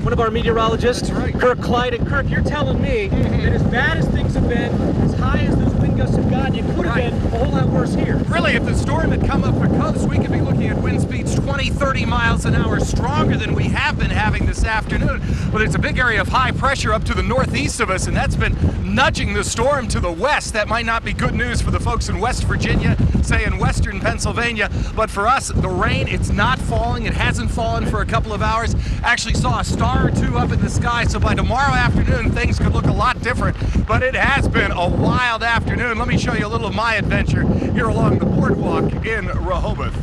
one of our meteorologists, Kirk Clyatt. And Kirk, you're telling me that as bad as things have been, as high as those wind gusts have gotten, it could have been a whole lot worse here. Really, if the storm had come up the coast, we could be looking at wind speeds 20, 30 miles an hour stronger than we have been having this afternoon. But there's a big area of high pressure up to the northeast of us, and that's been nudging the storm to the west. That might not be good news for the folks in West Virginia, say in western Pennsylvania, but for us, the rain, it's not falling. It hasn't fallen for a couple of hours. Actually saw a star or two up in the sky, so by tomorrow afternoon, things could look a lot different, but it has been a wild afternoon. Let me show you a little of my adventure here along the boardwalk in Rehoboth.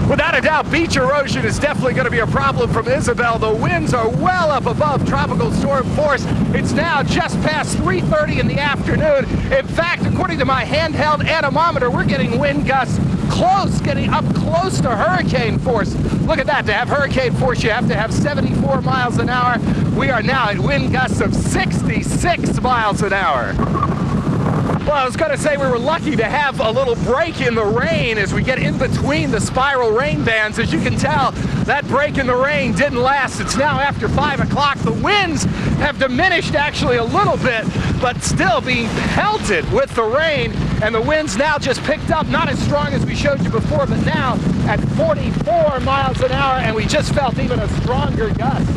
Without a doubt, beach erosion is definitely going to be a problem from Isabel. The winds are well up above tropical storm force. It's now just past 3:30 in the afternoon. In fact, according to my handheld anemometer, we're getting wind gusts getting up close to hurricane force. Look at that. To have hurricane force, you have to have 74 miles an hour. We are now at wind gusts of 66 miles an hour. Well, I was going to say we were lucky to have a little break in the rain as we get in between the spiral rain bands. As you can tell, that break in the rain didn't last. It's now after 5 o'clock. The winds have diminished actually a little bit, but still being pelted with the rain. And the winds now just picked up, not as strong as we showed you before, but now at 44 miles an hour, and we just felt even a stronger gust.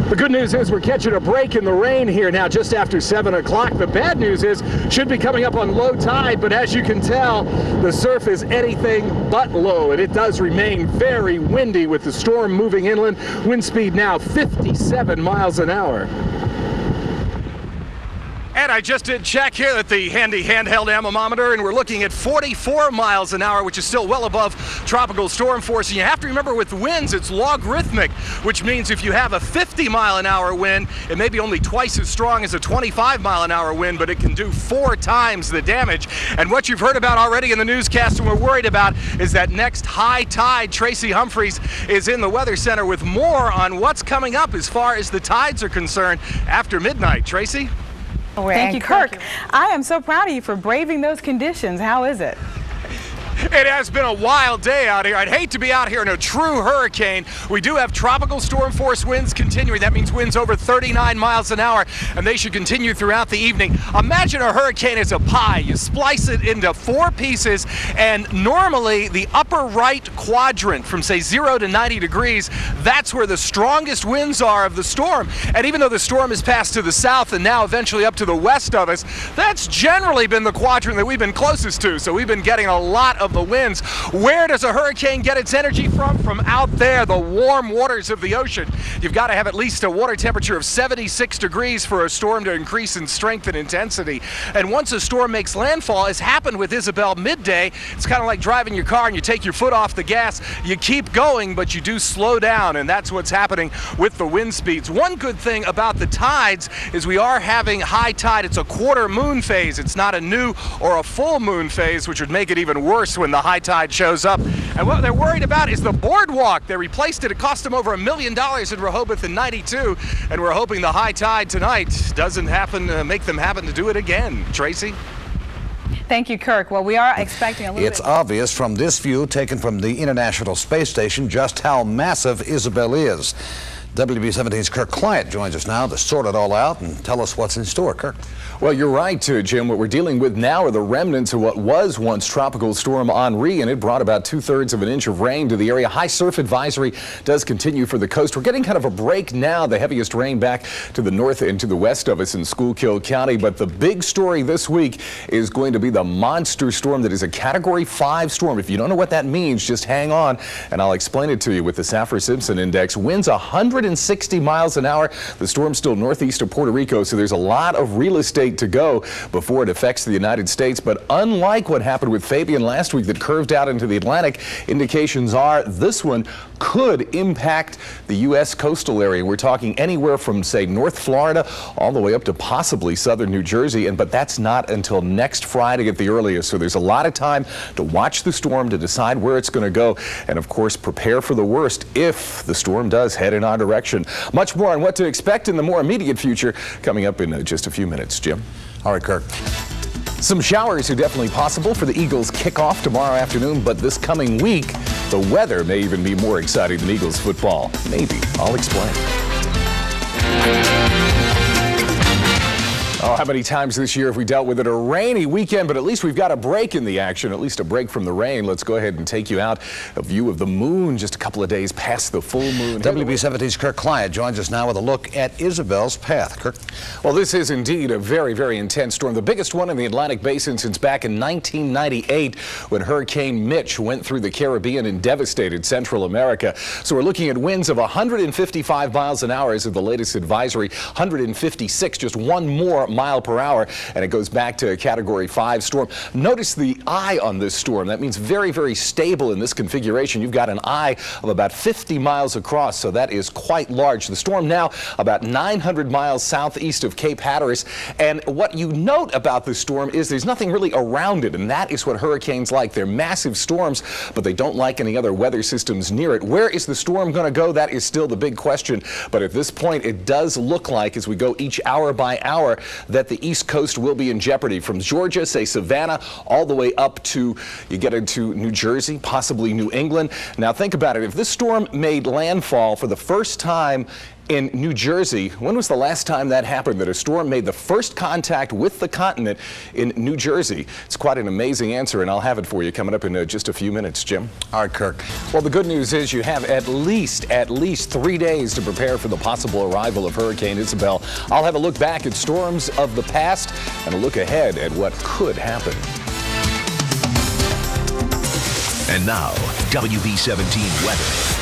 The good news is we're catching a break in the rain here now just after 7 o'clock. The bad news is should be coming up on low tide, but as you can tell, the surf is anything but low, and it does remain very windy with the storm moving inland. Wind speed now 57 miles an hour. And I just did check here at the handy handheld anemometer, and we're looking at 44 miles an hour, which is still well above tropical storm force. And you have to remember with winds, it's logarithmic, which means if you have a 50-mile-an-hour wind, it may be only twice as strong as a 25-mile-an-hour wind, but it can do 4 times the damage. And what you've heard about already in the newscast and we're worried about is that next high tide. Tracy Humphreys is in the Weather Center with more on what's coming up as far as the tides are concerned after midnight. Tracy? Thank you, Kirk. I am so proud of you for braving those conditions. How is it? It has been a wild day out here. I'd hate to be out here in a true hurricane. We do have tropical storm force winds continuing. That means winds over 39 miles an hour, and they should continue throughout the evening. Imagine a hurricane as a pie. You splice it into 4 pieces, and normally the upper right quadrant from, say, 0 to 90 degrees, that's where the strongest winds are of the storm. And even though the storm has passed to the south and now eventually up to the west of us, that's generally been the quadrant that we've been closest to. So we've been getting a lot of the winds. Where does a hurricane get its energy from? From out there, the warm waters of the ocean. You've got to have at least a water temperature of 76 degrees for a storm to increase in strength and intensity. And once a storm makes landfall, as happened with Isabel midday, it's kind of like driving your car and you take your foot off the gas. You keep going, but you do slow down, and that's what's happening with the wind speeds. One good thing about the tides is we are having high tide. It's a quarter moon phase. It's not a new or a full moon phase, which would make it even worse when the high tide shows up. And what they're worried about is the boardwalk. They replaced it. It cost them over $1 million in Rehoboth in '92, and we're hoping the high tide tonight doesn't make them happen to do it again. Tracy? Thank you, Kirk. Well, we are expecting a little It's obvious from this view taken from the International Space Station just how massive Isabel is. WB17's Kirk Clyatt joins us now to sort it all out and tell us what's in store. Kirk. Well, you're right, Jim. What we're dealing with now are the remnants of what was once Tropical Storm Henri, and it brought about 2/3 of an inch of rain to the area. High surf advisory does continue for the coast. We're getting kind of a break now. The heaviest rain back to the north and to the west of us in Schuylkill County. But the big story this week is going to be the monster storm that is a Category 5 storm. If you don't know what that means, just hang on, and I'll explain it to you with the Saffir-Simpson Index. Winds 160 miles an hour. The storm's still northeast of Puerto Rico, so there's a lot of real estate to go before it affects the United States. But unlike what happened with Fabian last week that curved out into the Atlantic, indications are this one could impact the U.S. coastal area. We're talking anywhere from, say, North Florida all the way up to possibly southern New Jersey, but that's not until next Friday at the earliest. So there's a lot of time to watch the storm, to decide where it's going to go, and of course prepare for the worst if the storm does head in our direction. Much more on what to expect in the more immediate future coming up in just a few minutes. Jim. All right, Kirk. Some showers are definitely possible for the Eagles kickoff tomorrow afternoon, but this coming week The weather may even be more exciting than Eagles football. Maybe. I'll explain. Oh, how many times this year have we dealt with it? A rainy weekend, but at least we've got a break in the action, at least a break from the rain. Let's go ahead and take you out a view of the moon just a couple of days past the full moon. WB17's Kirk Clyatt joins us now with a look at Isabel's path. Kirk? Well, this is indeed a very, very intense storm, the biggest one in the Atlantic Basin since back in 1998 when Hurricane Mitch went through the Caribbean and devastated Central America. So we're looking at winds of 155 miles an hour as of the latest advisory, 156, just one more mile per hour, and it goes back to a Category 5 storm. Notice the eye on this storm. That means very, very stable in this configuration. You've got an eye of about 50 miles across, so that is quite large. The storm now about 900 miles southeast of Cape Hatteras, and what you note about the storm is there's nothing really around it, and that is what hurricanes like. They're massive storms, but they don't like any other weather systems near it. Where is the storm going to go? That is still the big question, but at this point it does look like, as we go each hour by hour, that the East Coast will be in jeopardy. From Georgia, say Savannah, all the way up to, you get into New Jersey, possibly New England. Now think about it. If this storm made landfall for the first time in New Jersey, when was the last time that happened, that a storm made the first contact with the continent in New Jersey? It's quite an amazing answer, and I'll have it for you coming up in just a few minutes, Jim. All right, Kirk. Well, the good news is you have at least 3 days to prepare for the possible arrival of Hurricane Isabel. I'll have a look back at storms of the past and a look ahead at what could happen. And now, WB17 weather.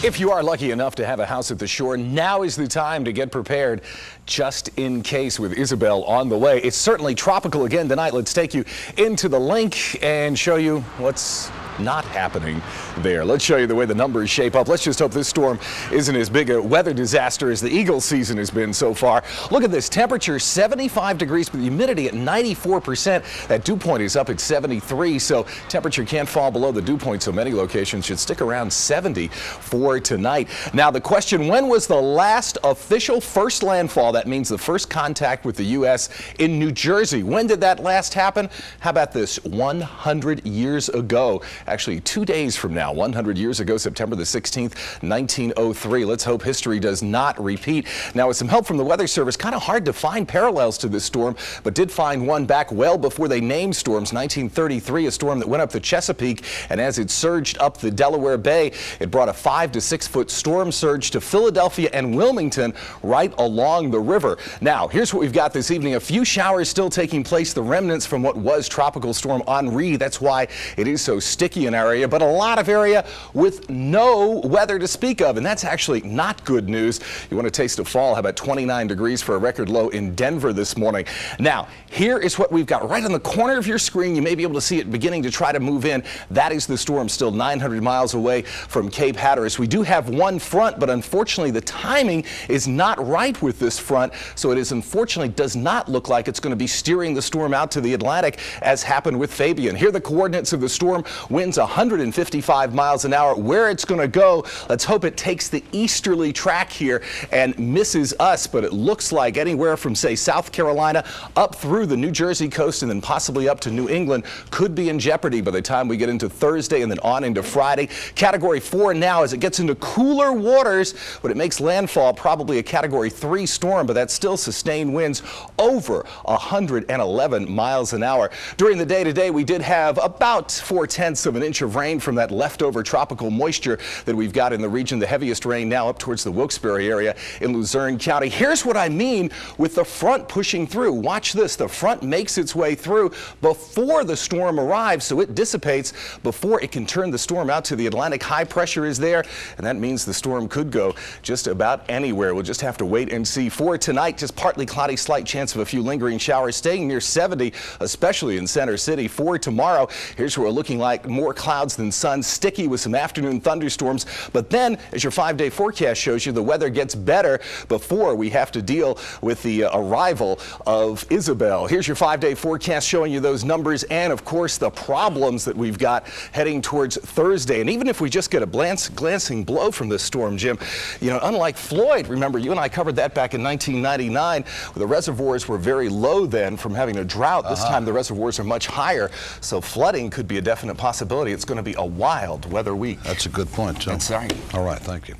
If you are lucky enough to have a house at the shore, now is the time to get prepared just in case with Isabel on the way. It's certainly tropical again tonight. Let's take you into the link and show you what's not happening there. Let's show you the way the numbers shape up. Let's just hope this storm isn't as big a weather disaster as the Eagles season has been so far. Look at this temperature, 75 degrees, but the humidity at 94%. That dew point is up at 73, so temperature can't fall below the dew point, so many locations should stick around 70 for tonight. Now the question, when was the last official first landfall? That means the first contact with the U.S. in New Jersey. When did that last happen? How about this? 100 years ago. Actually, 2 days from now, 100 years ago, September the 16th, 1903. Let's hope history does not repeat. Now, with some help from the Weather Service, kind of hard to find parallels to this storm, but did find one back well before they named storms. 1933, a storm that went up the Chesapeake, and as it surged up the Delaware Bay, it brought a 5 to 6 foot storm surge to Philadelphia and Wilmington right along the river. Now, here's what we've got this evening. A few showers still taking place, the remnants from what was Tropical Storm Henri. That's why it is so sticky in our area, but a lot of area with no weather to speak of, and that's actually not good news. You want to taste of fall? How about 29 degrees for a record low in Denver this morning? Now, here is what we've got right on the corner of your screen. You may be able to see it beginning to try to move in. That is the storm, still 900 miles away from Cape Hatteras. We do have one front, but unfortunately the timing is not right with this front, so it is unfortunately does not look like it's going to be steering the storm out to the Atlantic as happened with Fabian. Here are the coordinates of the storm. Winds 155 miles an hour. Where it's going to go, let's hope it takes the easterly track here and misses us, but it looks like anywhere from, say, South Carolina up through the New Jersey coast and then possibly up to New England could be in jeopardy by the time we get into Thursday and then on into Friday. Category 4 now as it gets into cooler waters, when it makes landfall, probably a Category 3 storm, but that's still sustained winds over 111 miles an hour. During the day today, we did have about 4/10 of an inch of rain from that leftover tropical moisture that we've got in the region. The heaviest rain now up towards the Wilkes-Barre area in Luzerne County. Here's what I mean with the front pushing through. Watch this. The front makes its way through before the storm arrives, so it dissipates before it can turn the storm out to the Atlantic. High pressure is there, and that means the storm could go just about anywhere. We'll just have to wait and see. For tonight, just partly cloudy, slight chance of a few lingering showers, staying near 70, especially in Center City. For tomorrow, here's what we're looking like. More clouds than sun, sticky with some afternoon thunderstorms. But then, as your 5-day forecast shows you, the weather gets better before we have to deal with the arrival of Isabel. Here's your 5-day forecast showing you those numbers and, of course, the problems that we've got heading towards Thursday. And even if we just get a glancing blow from this storm, Jim, you know, unlike Floyd, remember, you and I covered that back in 1999, where the reservoirs were very low then from having a drought. This time the reservoirs are much higher, so flooding could be a definite possibility. possibility it's going to be a wild weather week. That's a good point, too. That's right. All right, thank you.